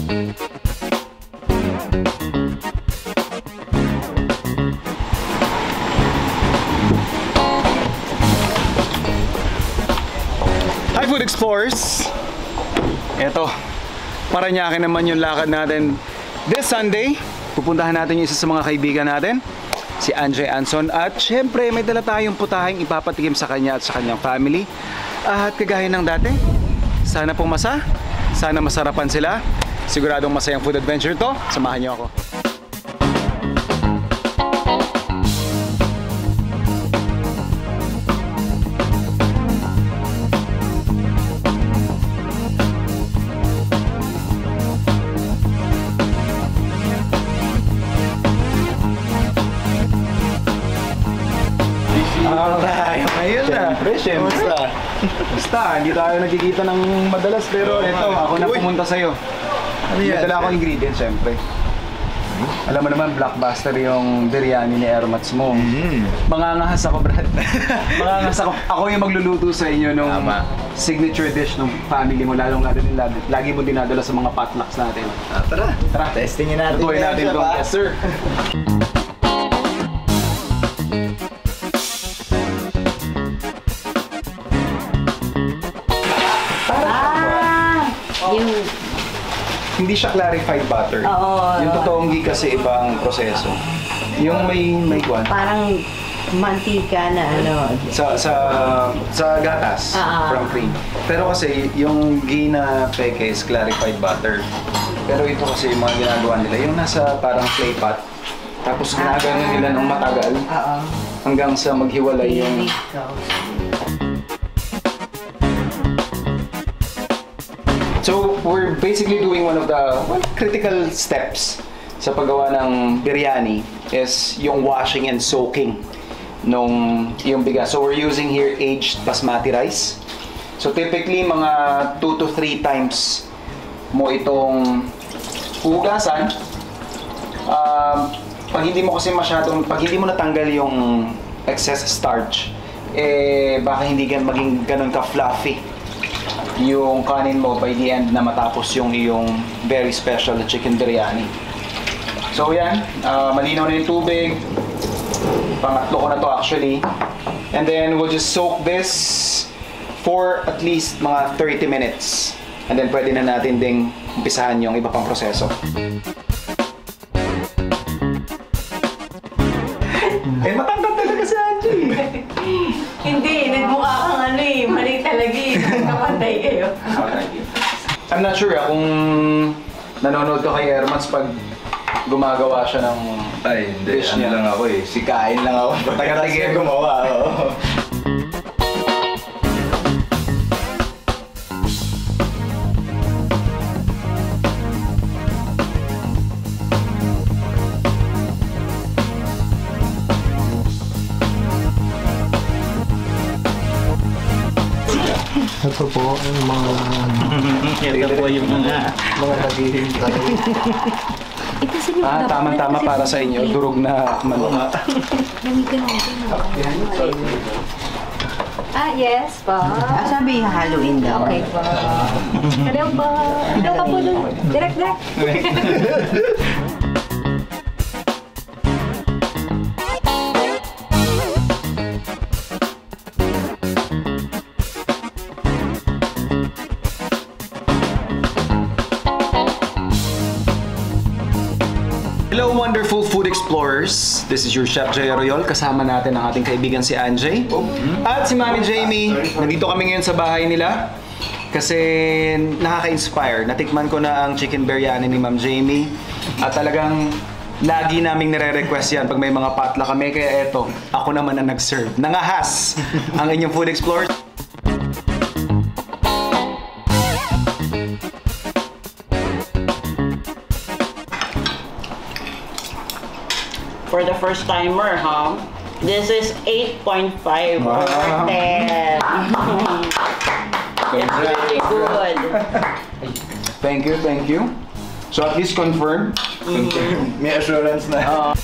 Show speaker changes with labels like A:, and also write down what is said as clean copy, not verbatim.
A: Hi Food Explorers! Eto, Parañaque naman yung lakad natin this Sunday. Pupuntahan natin yung isa sa mga kaibigan natin, si Andre Anson. At syempre may dala tayong putahing ipapatikim sa kanya at sa kanyang family. At kagaya ng dati, sana pumasa, sana masarapan sila. Siguradong masayang food adventure to. Samahan niyo ako. Ayun na. Siyempre. Basta, hindi tayo nagkikita ng madalas pero ito, ako na pumunta sa'yo. Dala akong ingredients, siyempre. Alam mo naman, blockbuster yung biryani ni Ermats mo. Mangangahas ako, Brad. Mangangahas ako. Ako yung magluluto sa inyo nung signature dish ng family mo, lalong-lalo din lagi mo dinadala sa mga potlucks natin.
B: Tara. Testingin natin.
A: Tutuin natin itong yes, sir. Hindi siya clarified butter. Yung totoong ghee kasi ibang proseso. Yung may kwan.
C: Parang mantika na ano.
A: Sa gatas from cream. Pero kasi yung ghee na peke is clarified butter. Pero ito kasi yung mga ginagawa nila, yung nasa parang clay pot. Tapos ginagawa nila ng matagal. Hanggang sa maghiwalay yung... So, we're basically doing one of the critical steps sa paggawa ng biryani is yung washing and soaking yung bigas. So, we're using here aged basmati rice. So, typically, mga 2 to 3 times mo itong hugasan. Pag hindi mo natanggal yung excess starch, baka hindi maging ganun ka-fluffy yung kanin mo by the end na matapos yung iyong very special na chicken biryani. So yan, malinaw na yung tubig. Pangatlo ko na to actually. And then we'll just soak this for at least mga 30 minutes. And then pwede na natin ding umpisahan yung iba pang proseso. Matangkad talaga si Angie.
C: Hindi, nagmukha kang ano mali talaga kapantay kayo.
A: I'm not sure kung nanonood ka kay Ermats pag gumagawa siya ng dish niya.
B: Lang ako si kain lang ako.
A: Taga-tigil gumawa.
B: Ito po ang mga... Ito po yung mga naghihintay.
A: Tama-tama para sa inyo. Durog na manok.
C: Yes po. Sabi haluin daw. Okay po. Hello po. Hello ka po dun. Direct.
A: Hello wonderful food explorers! This is your Chef Jay Royol. Kasama natin ang ating kaibigan si Anjay. At si Mami Jamie. Nandito kami ngayon sa bahay nila. Kasi nakaka-inspire. Natikman ko na ang chicken biryani ni Ma'am Jamie. At talagang lagi naming nire-request yan pag may mga potluck kami. Kaya eto, ako naman ang nag-serve. Nangahas ang inyong food explorers.
D: For the first timer, huh? This is 8.5 over 10. It's really good.
A: Thank you. So at least confirm.
B: May assurance na.